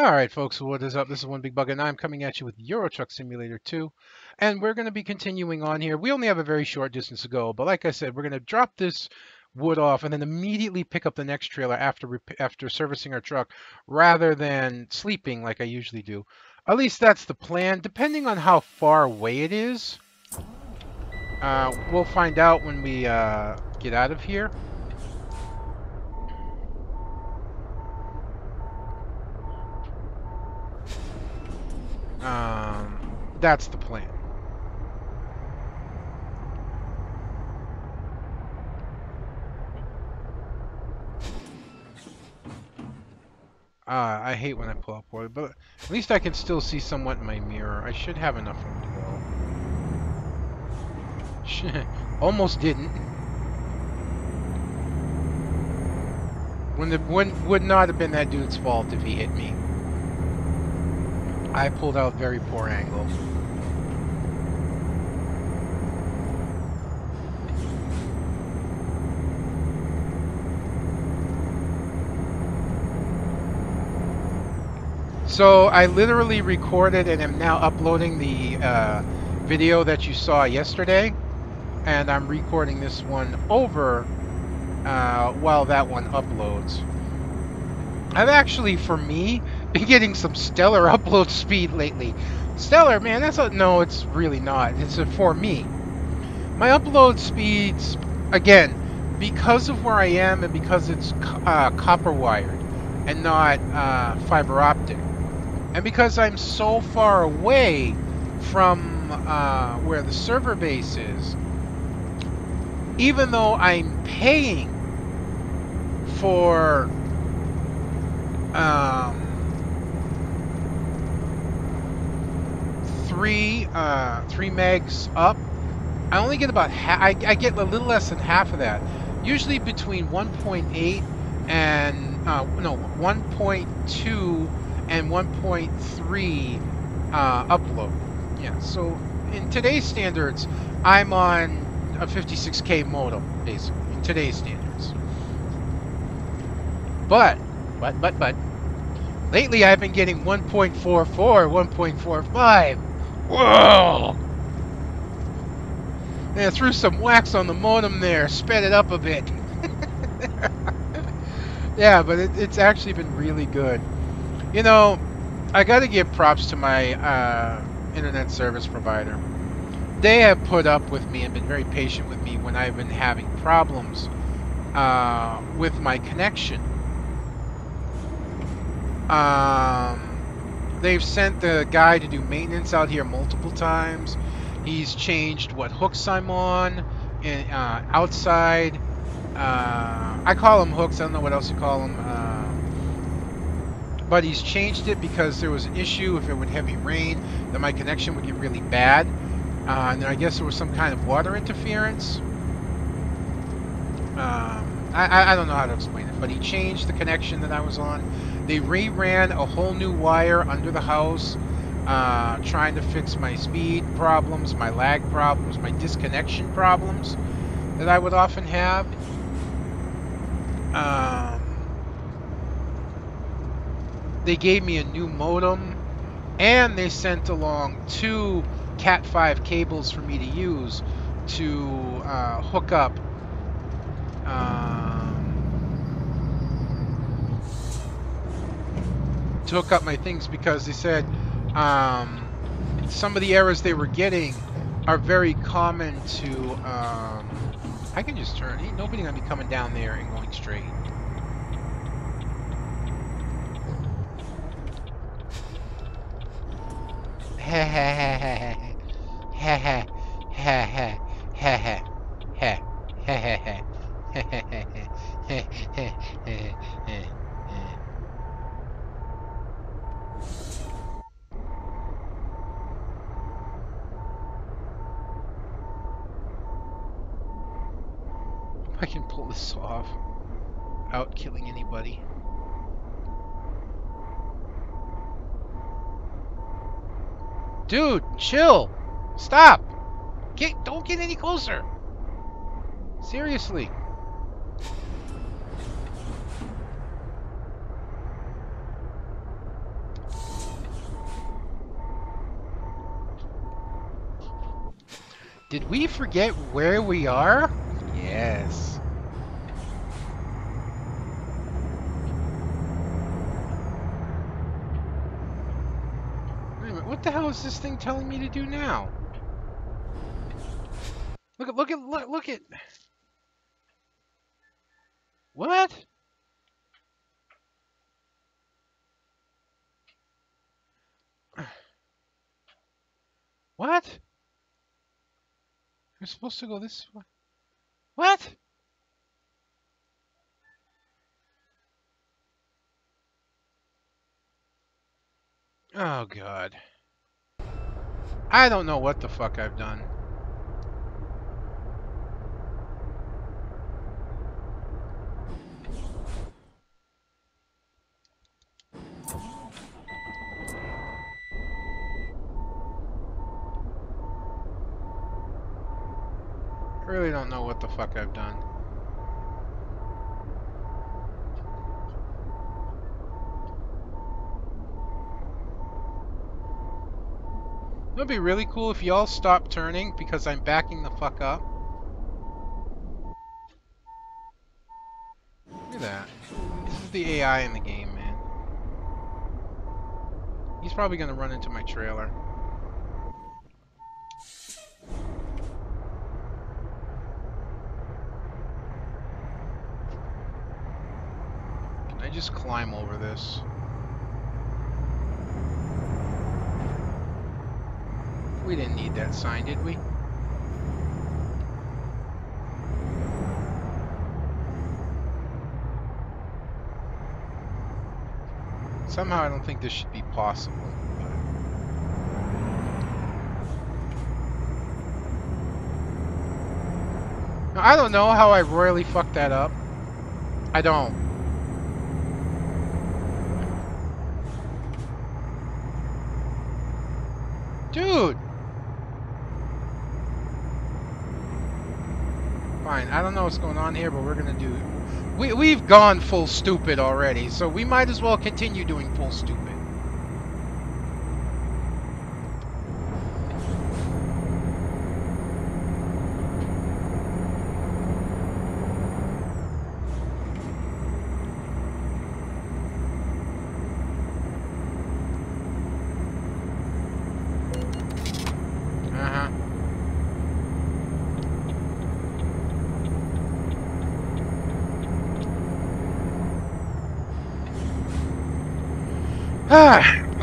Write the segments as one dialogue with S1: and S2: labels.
S1: Alright folks, what is up? This is One Big Bug and I'm coming at you with Euro Truck Simulator 2. And we're going to be continuing on here. We only have a very short distance to go, but like I said, we're going to drop this wood off and then immediately pick up the next trailer after servicing our truck rather than sleeping like I usually do. At least that's the plan. Depending on how far away it is, we'll find out when we get out of here. That's the plan. I hate when I pull up forward, but at least I can still see somewhat in my mirror. I should have enough room to go. Almost didn't. Would not have been that dude's fault if he hit me. I pulled out very poor angle. So I literally recorded and am now uploading the video that you saw yesterday, and I'm recording this one over while that one uploads. I've actually, for me, been getting some stellar upload speed lately. Stellar, man, no, it's really not. It's for me. My upload speeds, again, because of where I am and because it's copper wired and not fiber optic. And because I'm so far away from where the server base is, even though I'm paying for 3 megs up, I only get about I get a little less than half of that. Usually between 1.8 and no 1.2 and 1.3 upload. Yeah, so in today's standards, I'm on a 56K modem, basically, in today's standards. But, lately I've been getting 1.44, 1.45. Whoa! Yeah, threw some wax on the modem there, sped it up a bit. Yeah, but it's actually been really good. You know, I gotta give props to my internet service provider. They have put up with me and been very patient with me when I've been having problems with my connection. They've sent the guy to do maintenance out here multiple times. He's changed what hooks I'm on outside. I call them hooks. I don't know what else you call them. But he's changed it because there was an issue if it would heavy rain, that my connection would get really bad. And then I guess there was some kind of water interference. I don't know how to explain it, but he changed the connection that I was on. They reran a whole new wire under the house, trying to fix my speed problems, my lag problems, my disconnection problems that I would often have. They gave me a new modem, and they sent along 2 Cat5 cables for me to use to hook up my things, because they said some of the errors they were getting are very common to I can just turn. Ain't nobody gonna be coming down there and going straight. I can pull this off without killing anybody. Dude, chill. Stop. Don't get any closer. Seriously. Did we forget where we are? Yes. Wait a minute, what the hell is this thing telling me to do now? Look at. What? What? We're supposed to go this way. What? Oh, God. I don't know what the fuck I've done. I really don't know what the fuck I've done. It would be really cool if y'all stop turning because I'm backing the fuck up. Look at that. This is the AI in the game, man. He's probably gonna run into my trailer. Can I just climb over this? We didn't need that sign, did we? Somehow I don't think this should be possible. Now, I don't know how I royally fucked that up. I don't. Dude! Fine, I don't know what's going on here, but we're gonna do it. We've gone full stupid already, so we might as well continue doing full stupid.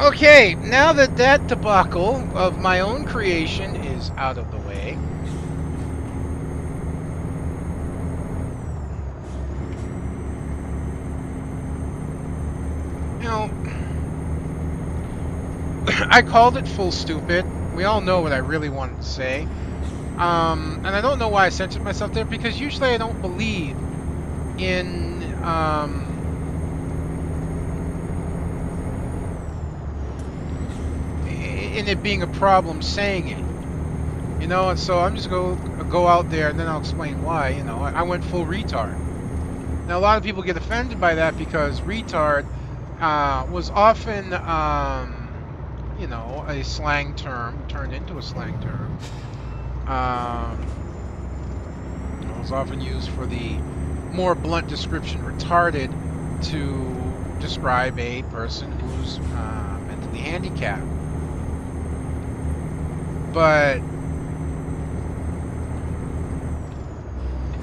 S1: Okay, now that that debacle of my own creation is out of the way, you know, I called it full stupid. We all know what I really wanted to say. And I don't know why I censored myself there, because usually I don't believe in, in it being a problem saying it, you know, and so I'm just go out there and then I'll explain why. You know, I went full retard. Now a lot of people get offended by that because retard was often, you know, a slang term turned into a slang term. It was often used for the more blunt description retarded to describe a person who's mentally handicapped. But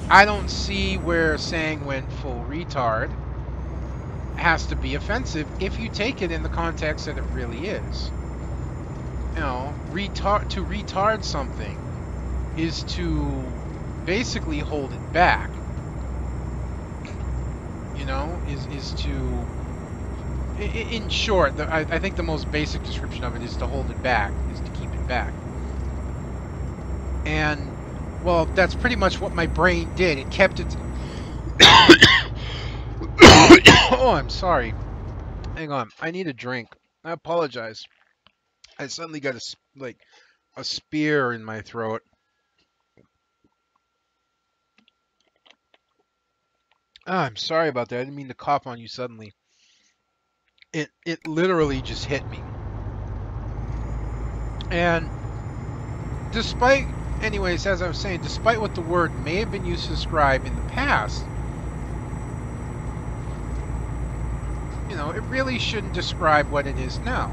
S1: I don't see where saying went full retard has to be offensive if you take it in the context that it really is. You know, to retard something is to basically hold it back. You know, is to, in short, I think the most basic description of it is to hold it back, is to keep it back. And, well, that's pretty much what my brain did. It kept it... Oh, I'm sorry. Hang on. I need a drink. I apologize. I suddenly got a spear in my throat. I'm sorry about that. I didn't mean to cough on you suddenly. It literally just hit me. And despite anyways, as I was saying, despite what the word may have been used to describe in the past, it really shouldn't describe what it is now.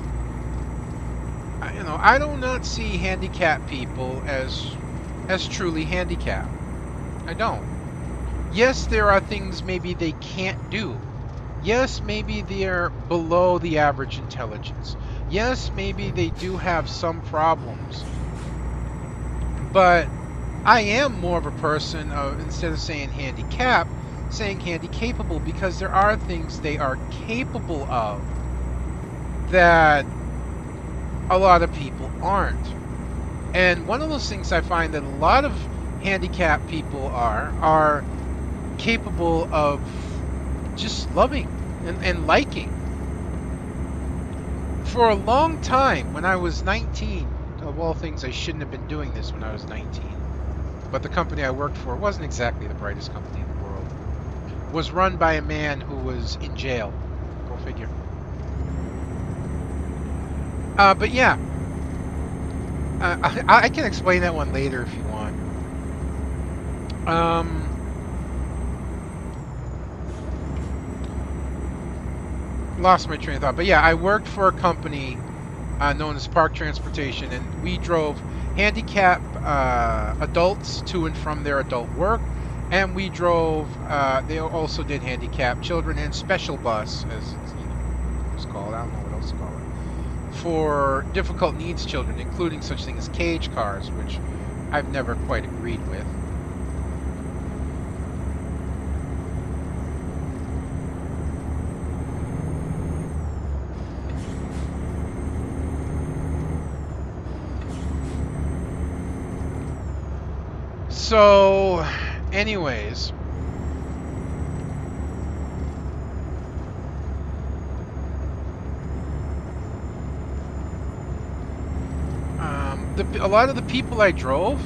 S1: I do not see handicapped people as truly handicapped. I don't. Yes, there are things maybe they can't do. Yes, maybe they're below the average intelligence. Yes, maybe they do have some problems. But I am more of a person of, instead of saying handicapped, saying handy-capable, because there are things they are capable of that a lot of people aren't. And one of those things I find that a lot of handicapped people are capable of just loving and liking. For a long time, when I was 19, of all things, I shouldn't have been doing this when I was 19. But the company I worked for wasn't exactly the brightest company in the world. It was run by a man who was in jail. Go figure. But yeah, I can explain that one later if you want. Lost my train of thought. But yeah, I worked for a company known as Park Transportation, and we drove handicapped adults to and from their adult work, and we drove. They also did handicapped children and special bus, as it's called. I don't know what else to call it, for difficult needs children, including such things as cage cars, which I've never quite agreed with. So, anyways, a lot of the people I drove,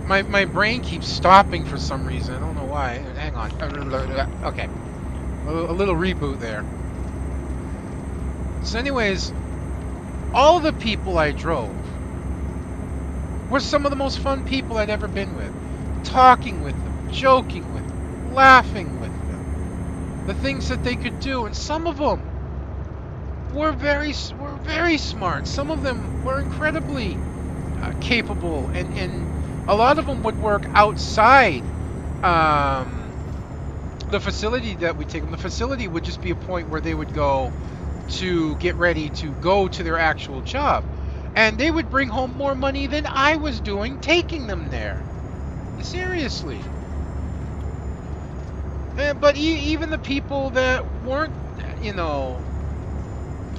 S1: my brain keeps stopping for some reason. I don't know why. Hang on. Okay, a little reboot there. So, anyways, all the people I drove were some of the most fun people I'd ever been with. Talking with them, joking with them, laughing with them. The things that they could do, and some of them were very smart. Some of them were incredibly capable, and a lot of them would work outside the facility that we take them. The facility would just be a point where they would go to get ready to go to their actual job, and they would bring home more money than I was doing taking them there. Seriously. But even the people that weren't,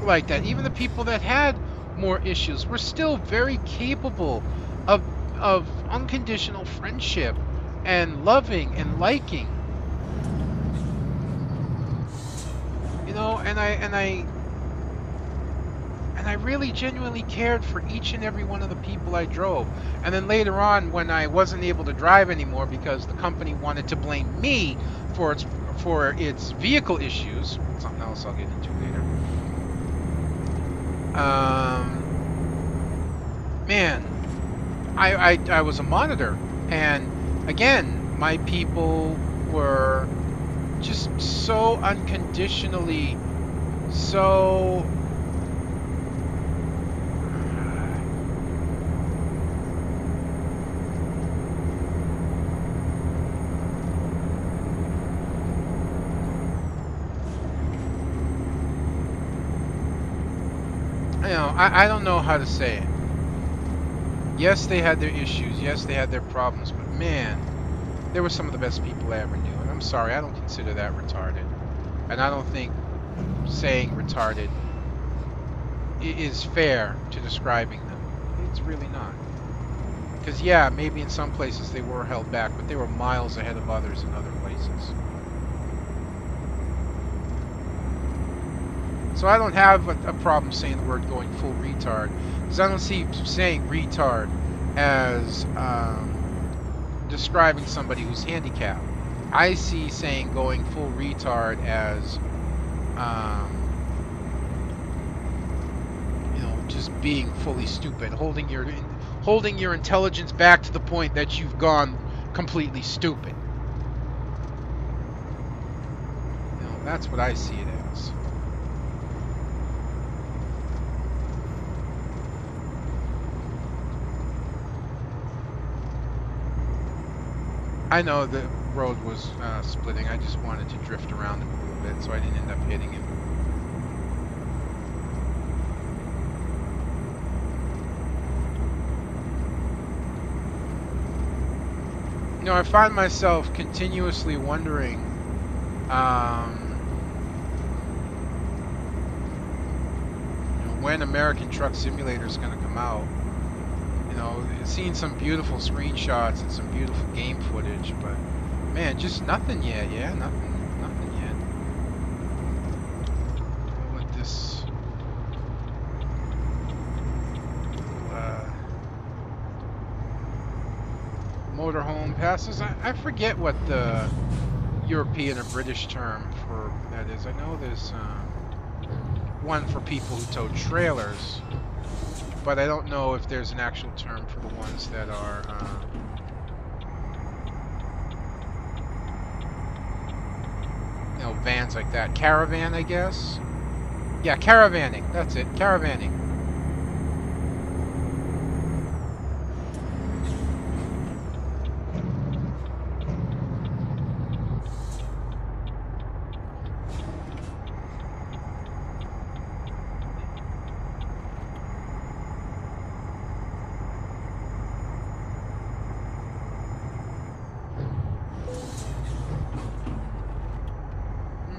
S1: like that, even the people that had more issues were still very capable of unconditional friendship and loving and liking. And I really genuinely cared for each and every one of the people I drove. And then later on, when I wasn't able to drive anymore because the company wanted to blame me for its vehicle issues, something else I'll get into later. Man, I was a monitor, and again, my people were just so unconditionally so I don't know how to say it. Yes, they had their issues. Yes, they had their problems. But man, they were some of the best people I ever knew. And I'm sorry, I don't consider that retarded. And I don't think saying retarded is fair to describing them. It's really not. Because yeah, maybe in some places they were held back, but they were miles ahead of others in other places. So I don't have a problem saying the word going full retard, because I don't see saying retard as describing somebody who's handicapped. I see saying going full retard as just being fully stupid, holding your intelligence back to the point that you've gone completely stupid. You know, that's what I see it as. I know the road was splitting. I just wanted to drift around him a little bit so I didn't end up hitting him. You know, I find myself continuously wondering, you know, when American Truck Simulator is going to come out. You know, seeing some beautiful screenshots and some beautiful game footage, but man, just nothing yet. Yeah, nothing yet. I'll let this motorhome passes. I forget what the European or British term for that is. I know there's one for people who tow trailers, but I don't know if there's an actual term for the ones that are you know, vans like that. Caravan, I guess. Yeah, caravanning. That's it. Caravanning.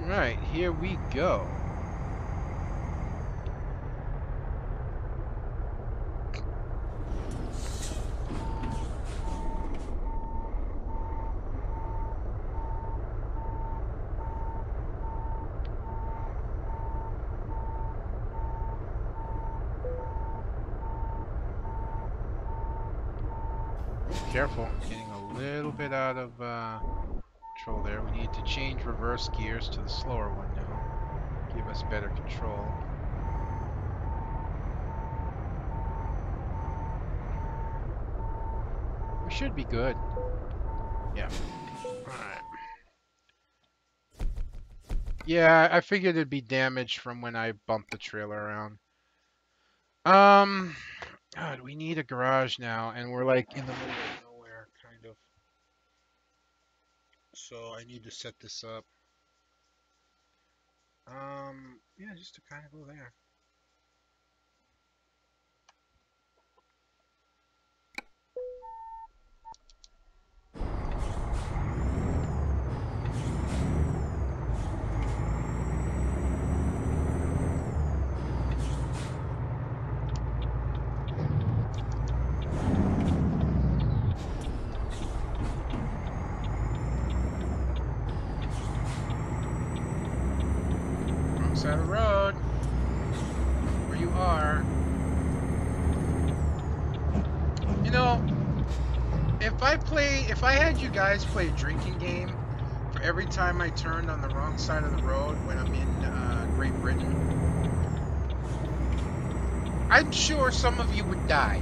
S1: Alright, here we go. Careful, getting a little bit out of control there. We need to change reverse gears to the slower one now. Give us better control. We should be good. Yeah. Alright. Yeah, I figured it'd be damaged from when I bumped the trailer around. God, we need a garage now, and we're like in the middle of nowhere, kind of. So I need to set this up. Yeah, just to kind of go there. Wrong side of the road. Where you are. You know, if I had you guys play a drinking game for every time I turned on the wrong side of the road when I'm in Great Britain, I'm sure some of you would die.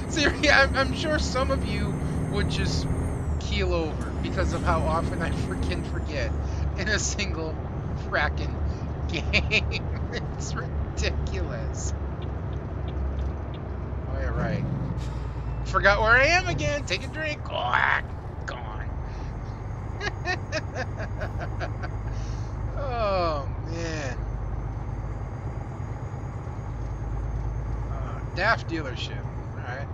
S1: Seriously, I'm sure some of you would just keel over because of how often I freaking forget in a single fracking game. It's ridiculous. Oh, yeah, right. Forgot where I am again. Take a drink. Oh, gone. Oh, man. Daft dealership. All right.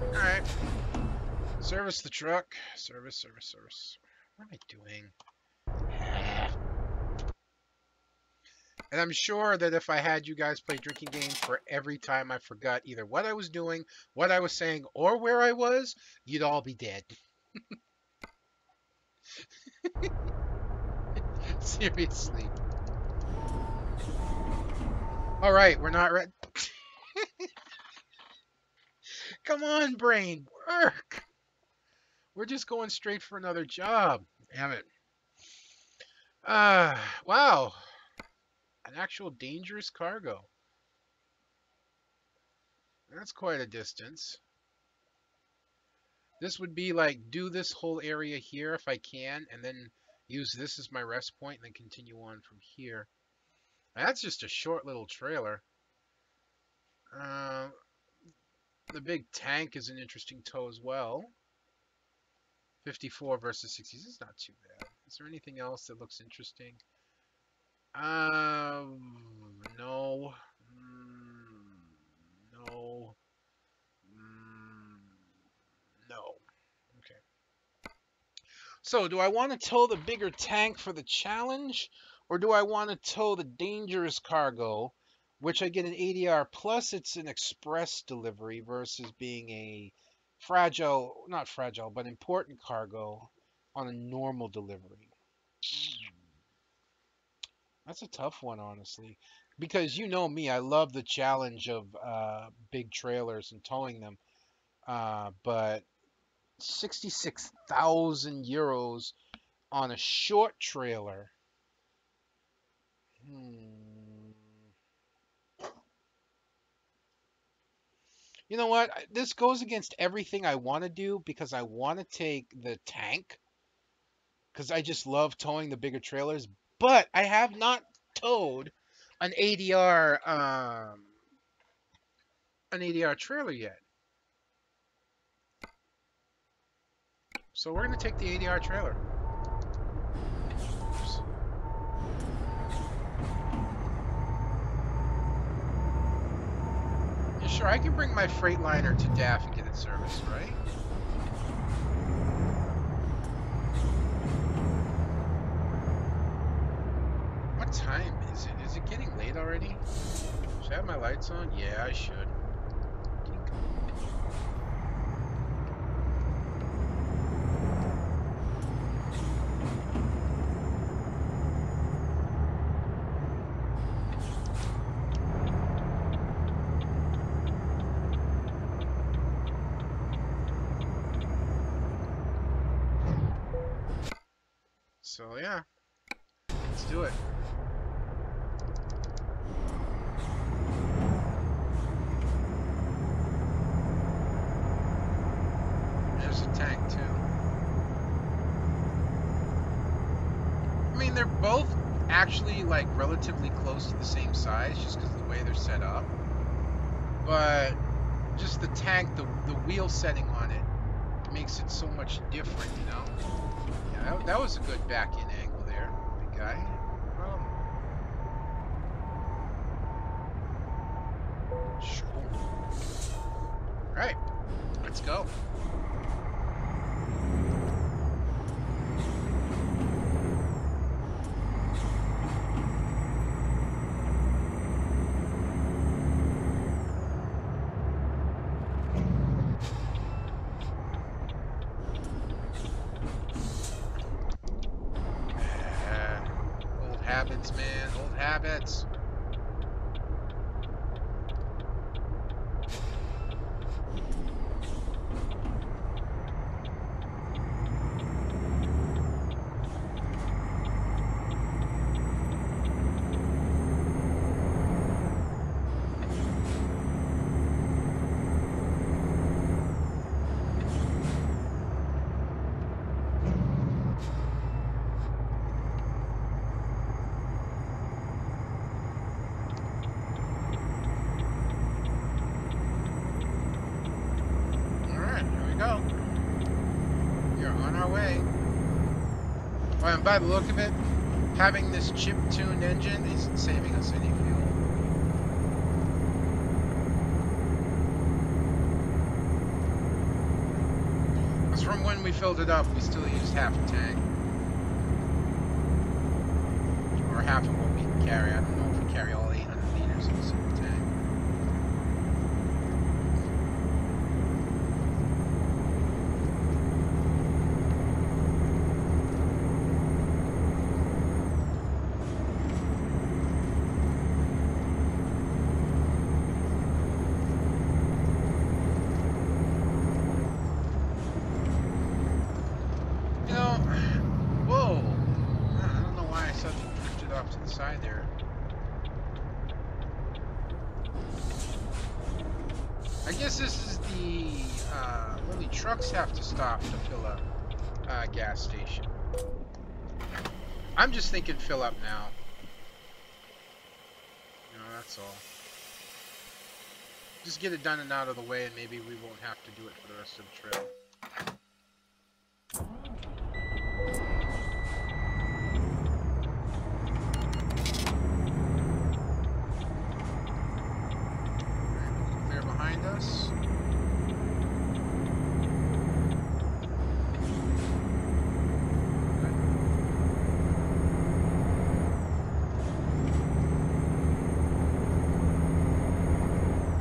S1: All right. Service the truck. Service. What am I doing? And I'm sure that if I had you guys play drinking games for every time I forgot either what I was doing, what I was saying, or where I was, you'd all be dead. Seriously. All right, we're not ready. Come on, brain, work. We're just going straight for another job. Damn it. Wow. An actual dangerous cargo. That's quite a distance. This would be like do this whole area here if I can, and then use this as my rest point, and then continue on from here. That's just a short little trailer. Uh, the big tank is an interesting tow as well. 54 versus 60. This is not too bad. Is there anything else that looks interesting? No. No. No. Okay. So, do I want to tow the bigger tank for the challenge, or do I want to tow the dangerous cargo, which I get an ADR plus it's an express delivery versus being a fragile, not fragile, but important cargo on a normal delivery? That's a tough one, honestly, because you know me, I love the challenge of big trailers and towing them, but 66,000 euros on a short trailer. You know what? This goes against everything I want to do because I want to take the tank because I just love towing the bigger trailers, but I have not towed an ADR trailer yet. So we're going to take the ADR trailer. Oops. Yeah, sure, I can bring my Freightliner to DAF and get it serviced, right? What time is it? Is it getting late already? Should I have my lights on? Yeah, I should. So yeah, let's do it. There's a tank too. I mean, they're both actually like relatively close to the same size just because of the way they're set up. But just the tank, the wheel setting on it makes it so much different, you know? Yeah, that was a good back-in angle there, big guy. Sure. Alright, let's go. Habits, man. Old habits. Well, and by the look of it, having this chip-tuned engine isn't saving us any fuel. Because from when we filled it up, we still used half a tank. Or half of what we can carry. I don't know if we carry all 800 liters in a single tank. I guess this is the only trucks have to stop to fill up gas station. I'm just thinking fill up now. You know, that's all. Just get it done and out of the way, and maybe we won't have to do it for the rest of the trail. Clear behind us.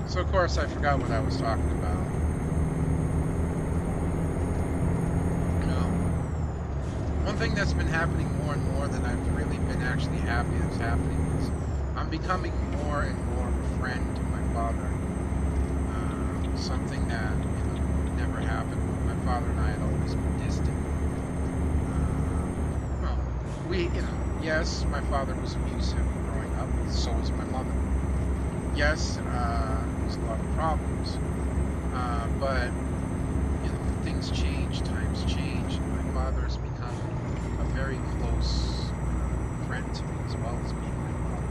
S1: So of course I forgot what I was talking about. You know, one thing that's been happening more and more that I've really been actually happy that's happening is I'm becoming more and more of a friend to my father. Something that never happened. My father and I had always been distant. Well, yes, my father was abusive growing up. So was my mother. Yes, there's a lot of problems, but things change, times change, and my father has become a very close friend to me as well as being my father.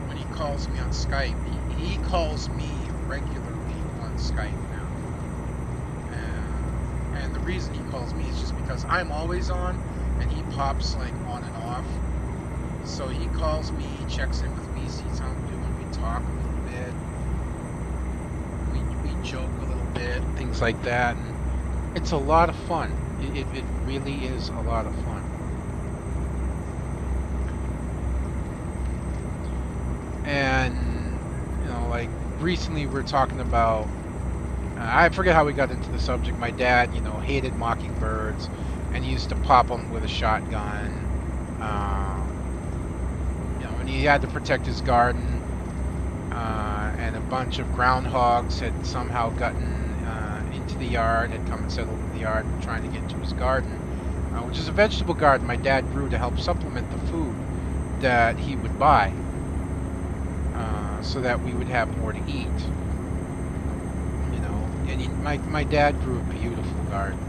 S1: When he calls me on Skype, he calls me regularly on Skype now, and the reason he calls me is just because I'm always on, and he pops like on and off. So he calls me, checks in with me, sees how I'm doing, we talk a little bit, we joke a little bit, things like that, and it's a lot of fun. It really is a lot of fun. And, like recently we were talking about, I forget how we got into the subject. My dad, hated mockingbirds, and he used to pop them with a shotgun. And he had to protect his garden, and a bunch of groundhogs had somehow gotten into the yard, had come and settled in the yard, trying to get into his garden, which is a vegetable garden my dad grew to help supplement the food that he would buy, so that we would have more to eat. And my dad grew a beautiful garden: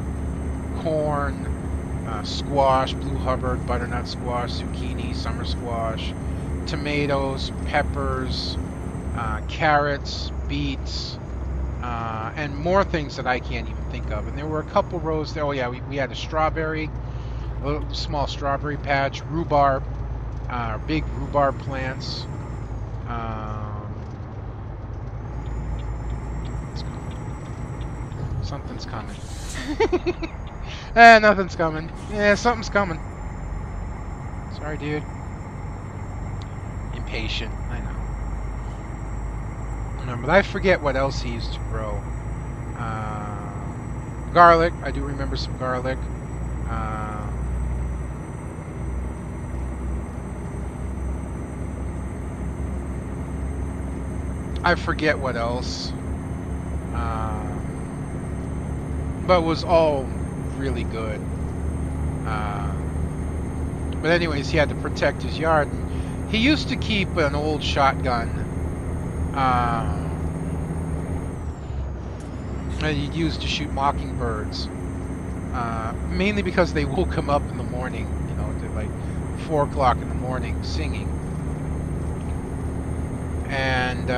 S1: corn, squash, blue Hubbard, butternut squash, zucchini, summer squash, tomatoes, peppers, carrots, beets, and more things that I can't even think of. And there were a couple rows there. Oh yeah, we had a little small strawberry patch, rhubarb, big rhubarb plants. Something's coming. Nothing's coming. Yeah, something's coming. Sorry, dude. Impatient, I know. But I forget what else he used to grow. Garlic. I do remember some garlic. I forget what else. But it was all really good. But anyways, he had to protect his yard. He used to keep an old shotgun that he'd use to shoot mockingbirds, mainly because they woke him up in the morning, to like 4 o'clock in the morning singing. And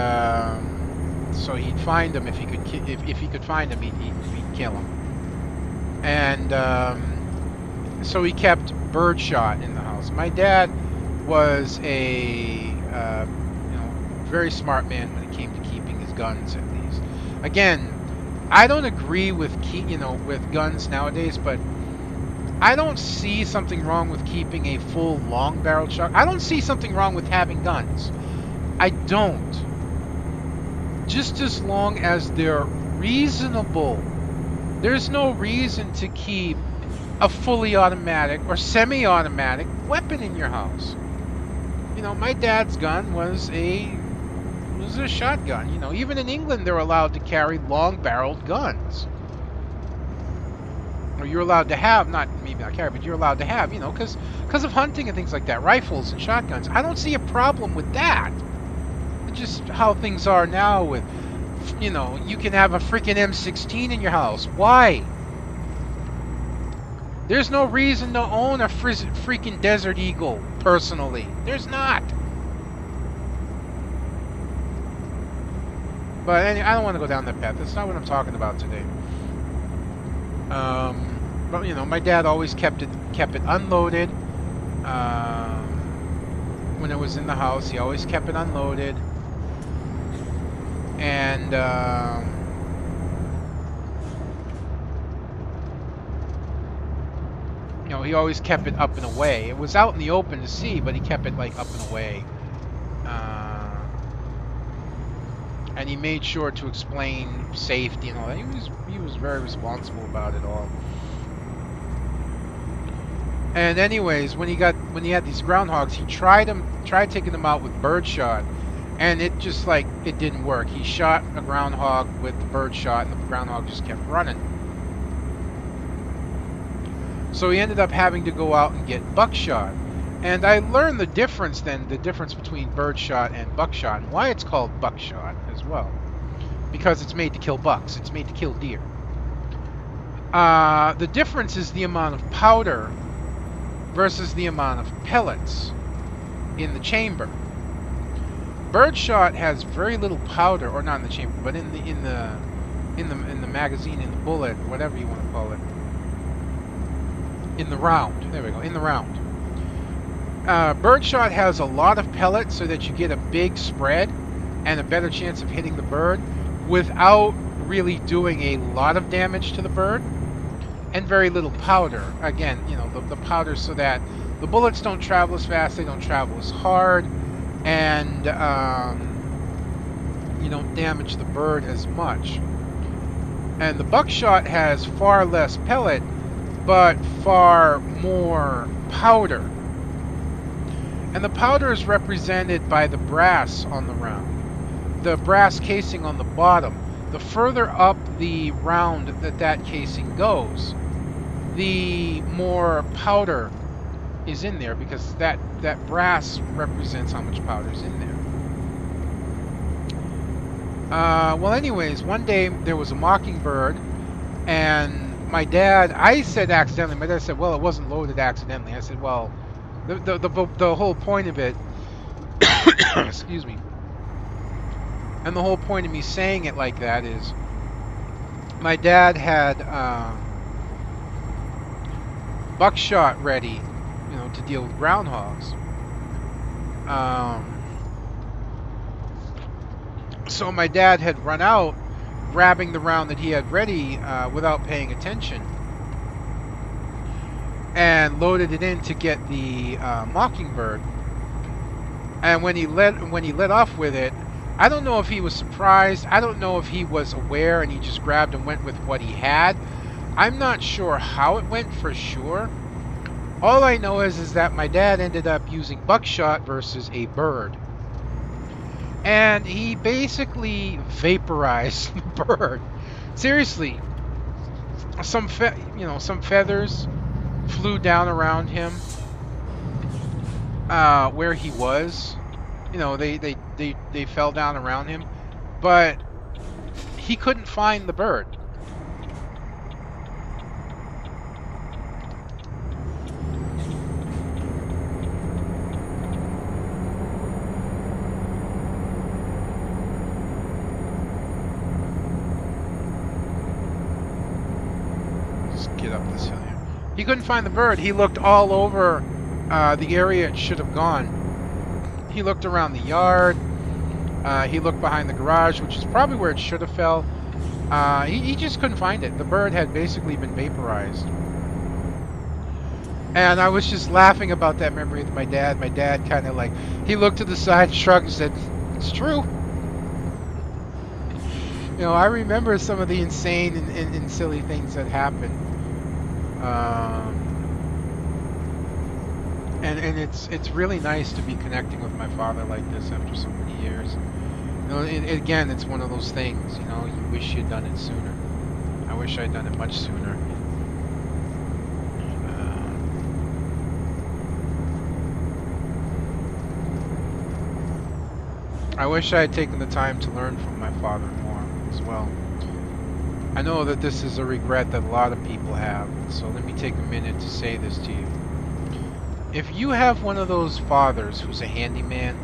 S1: so he'd find them if he could find them, he'd kill them. And so he kept birdshot in the house. My dad was a very smart man when it came to keeping his guns, at least. Again, I don't agree with with guns nowadays, but I don't see something wrong with keeping a full long-barreled shotgun. I don't see something wrong with having guns. I don't. Just as long as they're reasonable. There's no reason to keep a fully automatic or semi-automatic weapon in your house. My dad's gun was a shotgun. Even in England they're allowed to carry long-barreled guns. or you're allowed to have, not maybe not carry, but you're allowed to have, you know, because of hunting and things like that, rifles and shotguns. I don't see a problem with that. It's just how things are now with, you know, you can have a freaking M16 in your house. Why? There's no reason to own a freaking Desert Eagle, personally. There's not. But anyway, I don't want to go down that path. That's not what I'm talking about today. But you know, my dad always kept it unloaded. When it was in the house, he always kept it unloaded. And you know, he always kept it up and away. It was out in the open to see, but he kept it like up and away. And he made sure to explain safety and all that. He was very responsible about it all. And anyways, when he had these groundhogs, he tried taking them out with birdshot, and it just like it didn't work. He shot a groundhog with the birdshot, and the groundhog just kept running. So he ended up having to go out and get buckshot. And I learned the difference between birdshot and buckshot, and why it's called buckshot as well. Because it's made to kill bucks. It's made to kill deer. The difference is the amount of powder versus the amount of pellets in the chamber. Birdshot has very little powder, or not in the chamber, but in the magazine, in the bullet, whatever you want to call it. In the round. There we go. In the round. Birdshot has a lot of pellets so that you get a big spread and a better chance of hitting the bird without really doing a lot of damage to the bird, and very little powder. Again, you know, the powder so that the bullets don't travel as fast, they don't travel as hard, and you don't damage the bird as much. And the buckshot has far less pellet, but far more powder. And the powder is represented by the brass on the round, the brass casing on the bottom. The further up the round that casing goes, the more powder is in there, because that brass represents how much powder is in there. Well, anyways, one day there was a mockingbird, and my dad, I said accidentally, my dad said, well, it wasn't loaded accidentally. I said, well, the whole point of it, excuse me, and the whole point of me saying it like that is, my dad had buckshot ready, you know, to deal with groundhogs. So my dad had run out, grabbing the round that he had ready without paying attention, and loaded it in to get the mockingbird. And when he let off with it, I don't know if he was surprised. I don't know if he was aware and he just grabbed and went with what he had. I'm not sure how it went for sure. All I know is that my dad ended up using buckshot versus a bird, and he basically vaporized the bird. Seriously, some feathers flew down around him where he was. You know, they fell down around him, but he couldn't find the bird. Just get up this hill here. He couldn't find the bird. He looked all over the area it should have gone. He looked around the yard. He looked behind the garage, which is probably where it should have fell. He just couldn't find it. The bird had basically been vaporized. And I was just laughing about that memory with my dad. My dad kind of like, he looked to the side, shrugged, and said, "It's true." You know, I remember some of the insane and silly things that happened. And it's really nice to be connecting with my father like this after so many years. You know, again, it's one of those things, you know, you wish you'd done it sooner. I wish I'd done it much sooner. I wish I had taken the time to learn from my father more as well. I know that this is a regret that a lot of people have, so let me take a minute to say this to you. If you have one of those fathers who's a handyman,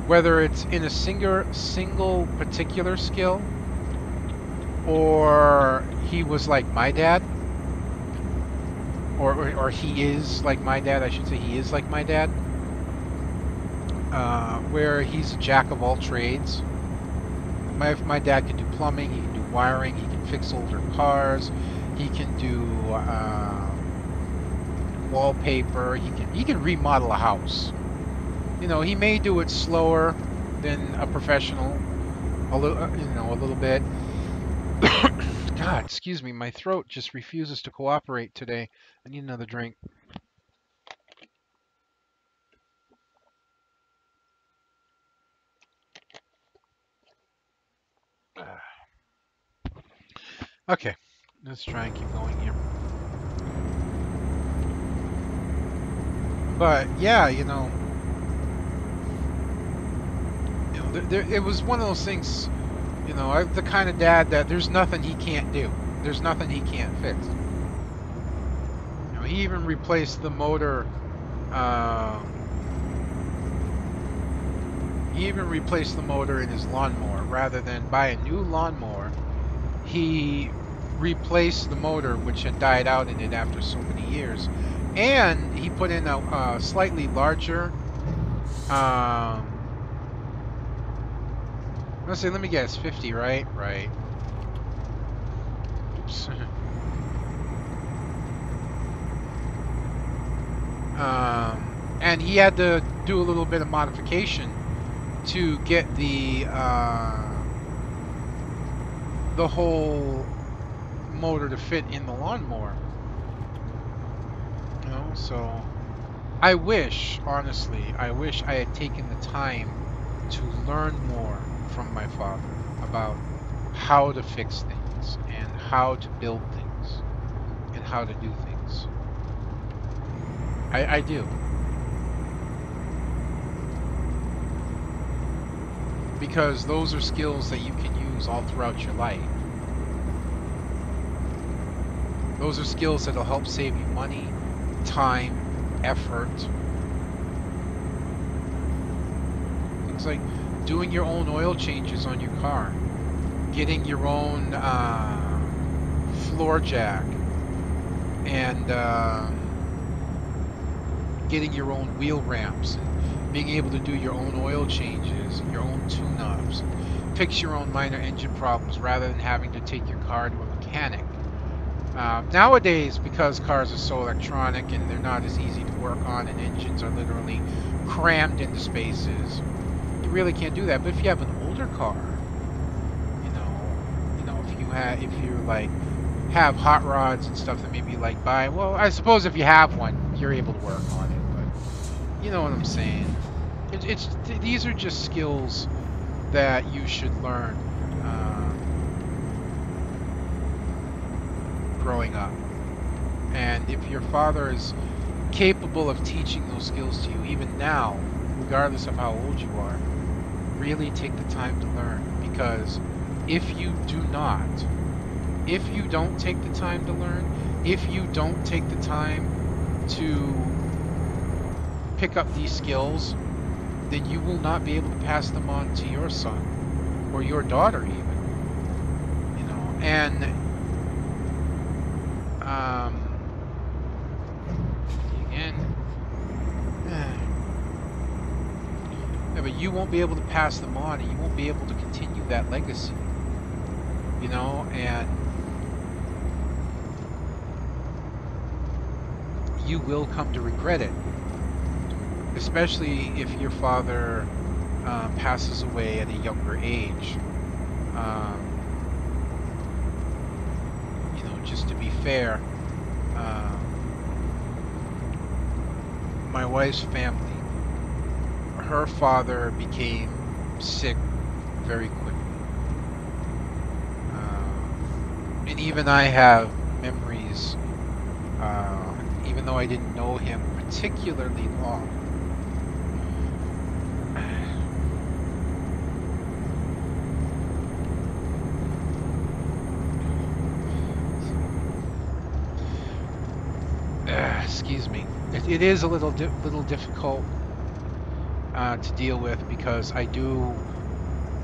S1: whether it's in a single particular skill, or he was like my dad, or he is like my dad, I should say he is like my dad, where he's a jack of all trades. My dad can do plumbing, he can do wiring, he can fix older cars, he can do wallpaper, he can remodel a house. You know, he may do it slower than a professional, a little bit. God, excuse me, my throat just refuses to cooperate today. I need another drink. Okay, let's try and keep going here. But yeah, it was one of those things. I'm the kind of dad that there's nothing he can't do. There's nothing he can't fix. He even replaced the motor. He even replaced the motor in his lawnmower. Rather than buy a new lawnmower, he replaced the motor, which had died out in it after so many years, and he put in a slightly larger. Let's say, let me guess, 50, right? Right. Oops. And he had to do a little bit of modification to get the whole motor to fit in the lawnmower. So I wish, honestly, I wish I had taken the time to learn more from my father about how to fix things and how to build things and how to do things. I do. Because those are skills that you can use all throughout your life. Those are skills that'll help save you money, time, effort. Things like doing your own oil changes on your car, getting your own floor jack, and getting your own wheel ramps, and being able to do your own oil changes, your own tune-ups, fix your own minor engine problems rather than having to take your car to a mechanic. Nowadays, because cars are so electronic and they're not as easy to work on, and engines are literally crammed into spaces, you really can't do that. But if you have an older car, if you like have hot rods and stuff that maybe you like buy, well, I suppose if you have one, you're able to work on it. But you know what I'm saying? These are just skills that you should learn growing up. And if your father is capable of teaching those skills to you, even now, regardless of how old you are, really take the time to learn. Because if you do not, if you don't take the time to learn, if you don't take the time to pick up these skills, then you will not be able to pass them on to your son or your daughter even. And again, yeah, but you won't be able to pass them on, and you won't be able to continue that legacy. And you will come to regret it, especially if your father passes away at a younger age. Just to be fair, my wife's family, her father became sick very quickly. And even I have memories, even though I didn't know him particularly long, it is a little difficult to deal with because I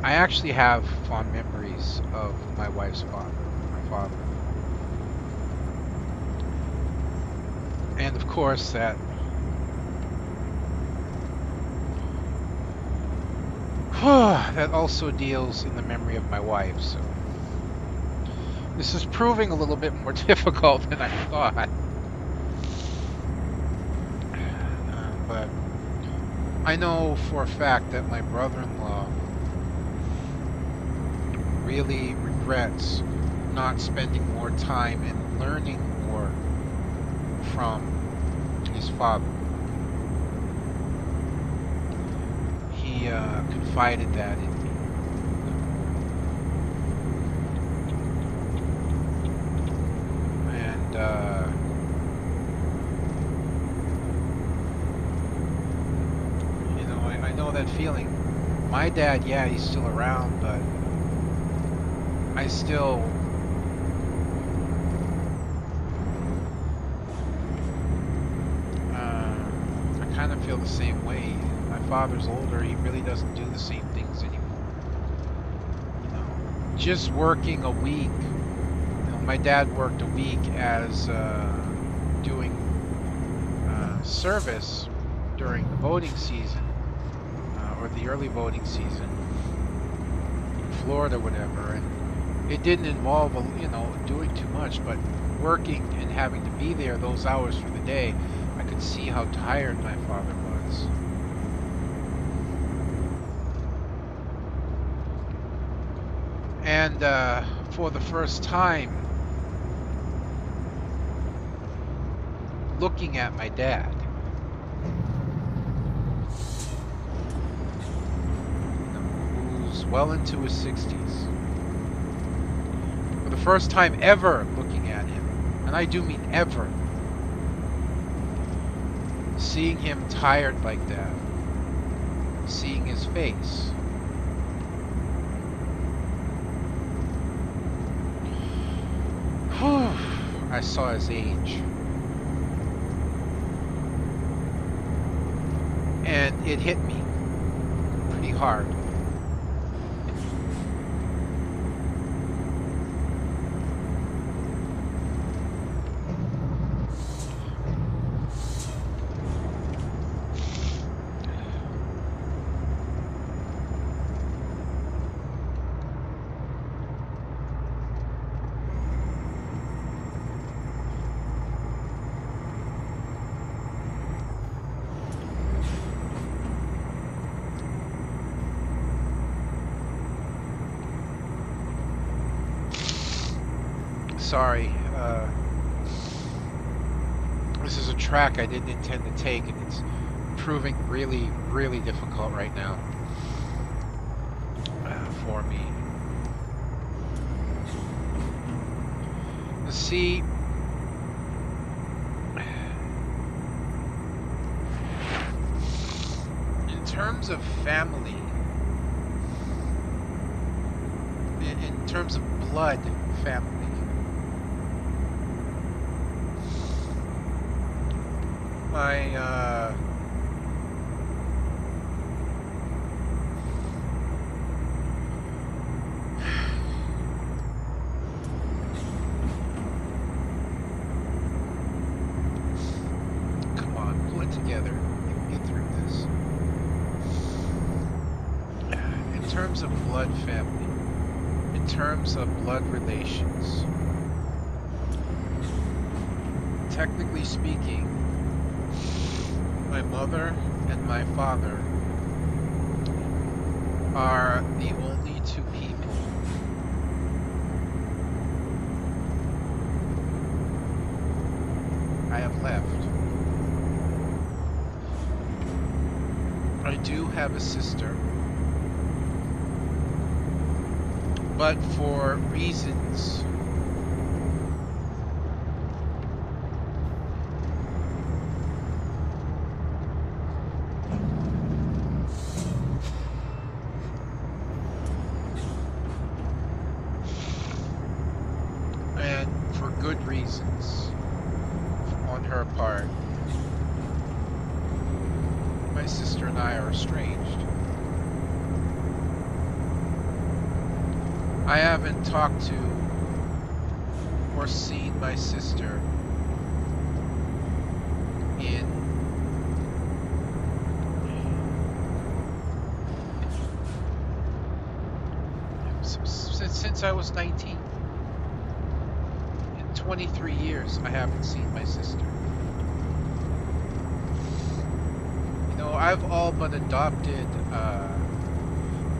S1: actually have fond memories of my wife's father, my father, and of course that also deals in the memory of my wife. So this is proving a little bit more difficult than I thought. But I know for a fact that my brother-in-law really regrets not spending more time and learning more from his father. He confided that in me. And you know, I know that feeling. My dad, yeah, he's still around, but I still I kind of feel the same way. My father's older, he really doesn't do the same things anymore. You know, just working a week. You know, my dad worked a week as doing service during the voting season, or the early voting season in Florida, whatever, and it didn't involve, you know, doing too much, but working and having to be there those hours for the day. I could see how tired my father was. And for the first time, looking at my dad, who's well into his 60s, for the first time ever looking at him, and I do mean ever, seeing him tired like that, seeing his face, I saw his age. And it hit me pretty hard. Sorry, this is a track I didn't intend to take, and it's proving really, really difficult right now for me. See, in terms of family, in terms of blood family, my come on, pull it together. You can get through this. In terms of blood family, in terms of blood relations, technically speaking, my mother and my father are the only two people I have left. I do have a sister, but for reasons and for good reasons on her part, my sister and I are estranged. I haven't talked to or seen my sister in since I was 19. In 23 years, I haven't seen my sister. You know, I've all but adopted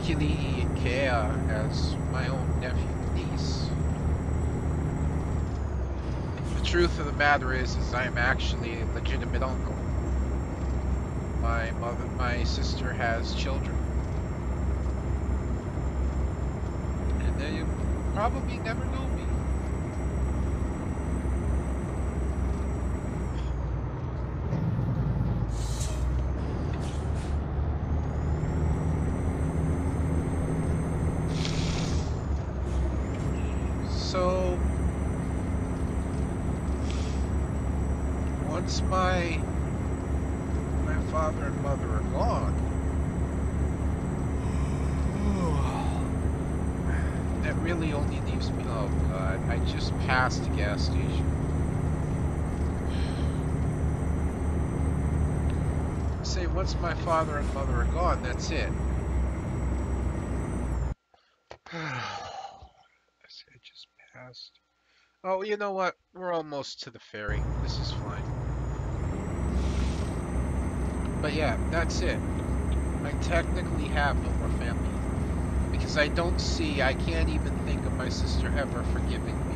S1: Kili'i and Kea as my own nephew and niece. The truth of the matter is I am actually a legitimate uncle. My sister has children. And they probably never knew me. So once my father and mother are gone, that really only leaves me. Oh God, I just passed the gas station. Say once my father and mother are gone, that's it. I just passed. Oh, you know what? We're almost to the ferry. This is fine. But yeah, that's it. I technically have no more family. Because I can't even think of my sister ever forgiving me.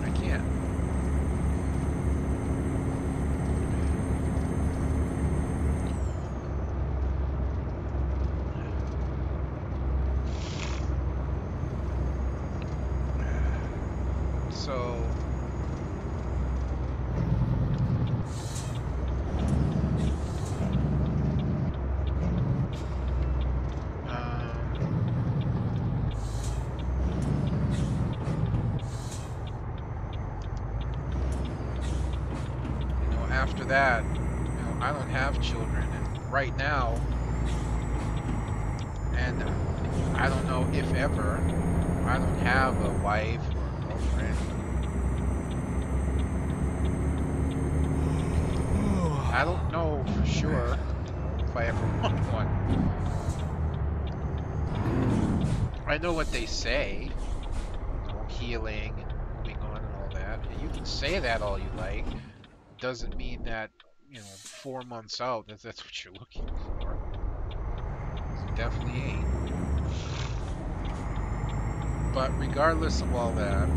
S1: I can't. So after that, I don't have children, and right now, and I don't know if ever, I don't have a wife or a girlfriend. I don't know for sure if I ever want one. I know what they say, healing and moving on and all that. You can say that all you like. Doesn't mean that, 4 months out that's what you're looking for. Definitely ain't. But regardless of all that,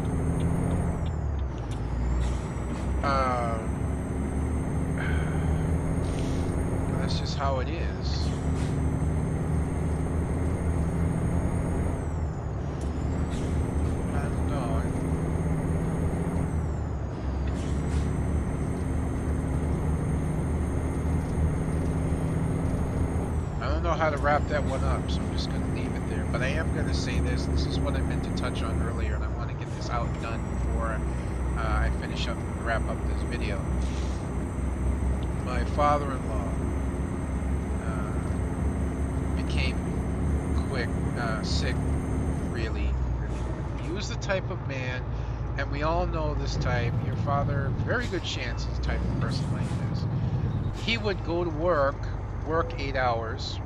S1: that's just how it is. I don't know. I don't know how to wrap that one up, so I'm just going to leave it there. But I am going to say this. This is what I meant to touch on earlier, and I want to get this out and done before I finish up and wrap up this video. My father-in-law became sick really. He was the type of man, and we all know this type. Your father, very good chance, is the type of person like this. He would go to work 8 hours,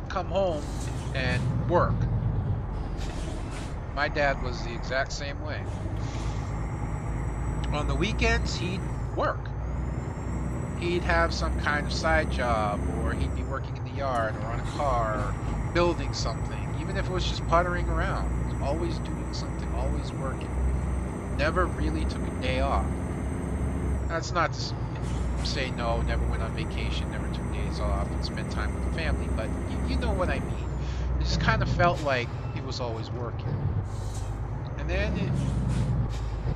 S1: come home and work. My dad was the exact same way. On the weekends, he'd work. He'd have some kind of side job, or he'd be working in the yard, or on a car, or building something. Even if it was just puttering around, always doing something, always working. Never really took a day off. That's not to say no, never went on vacation, never took days off and spent time with the family, but you know what I mean. It just kind of felt like he was always working. And then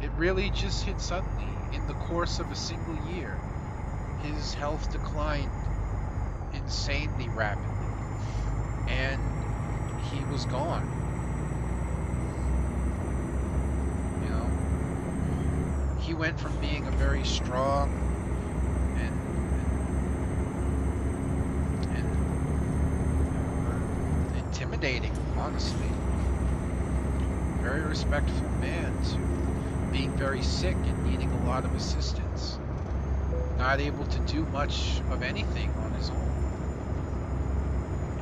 S1: it really just hit suddenly. In the course of a single year, his health declined insanely rapidly, and he was gone. He went from being a very strong intimidating, honestly. Very respectful man to being very sick and needing a lot of assistance. Not able to do much of anything on his own.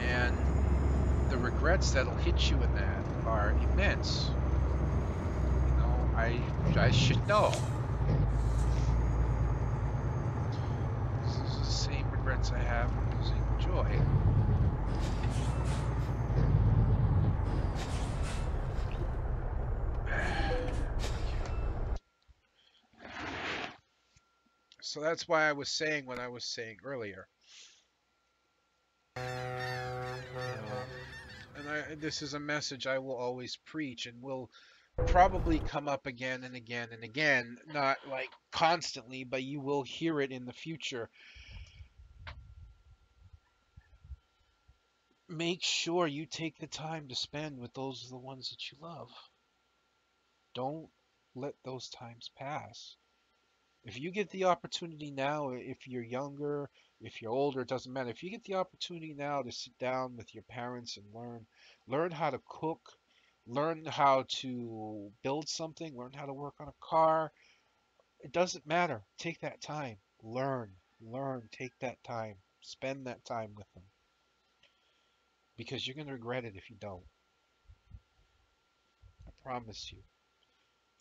S1: And the regrets that'll hit you in that are immense. You know, I should know. These are the same regrets I have in losing Joy. So that's why I was saying what I was saying earlier. And this is a message I will always preach and will probably come up again and again and again. Not like constantly, but you will hear it in the future. Make sure you take the time to spend with those the ones that you love. Don't let those times pass. If you get the opportunity now, if you're younger, if you're older, it doesn't matter. If you get the opportunity now to sit down with your parents and learn how to cook, learn how to build something, learn how to work on a car, it doesn't matter. Take that time. Learn, take that time. Spend that time with them. Because you're going to regret it if you don't. I promise you.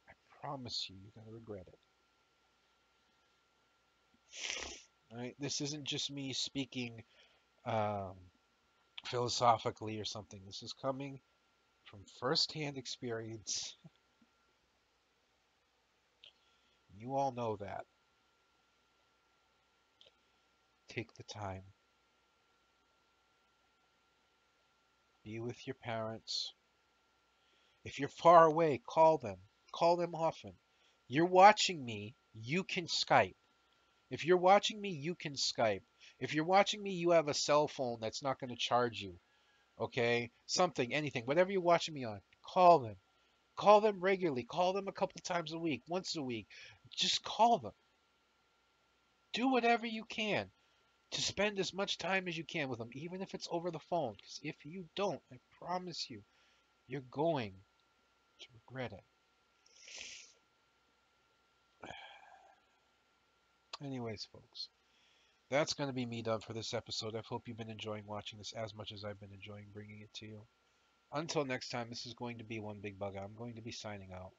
S1: I promise you, you're going to regret it. All right? This isn't just me speaking um, philosophically or something. This is coming from firsthand experience. You all know that. Take the time. Be with your parents. If you're far away, call them. Call them often. You're watching me, you can Skype. If you're watching me, you can Skype. If you're watching me, you have a cell phone that's not going to charge you. Okay? Something, anything, whatever you're watching me on, call them. Call them regularly. Call them a couple times a week, once a week. Just call them. Do whatever you can to spend as much time as you can with them, even if it's over the phone. Because if you don't, I promise you, you're going to regret it. Anyways, folks, that's going to be me done for this episode. I hope you've been enjoying watching this as much as I've been enjoying bringing it to you. Until next time, this is going to be One Big Bugga. I'm going to be signing out.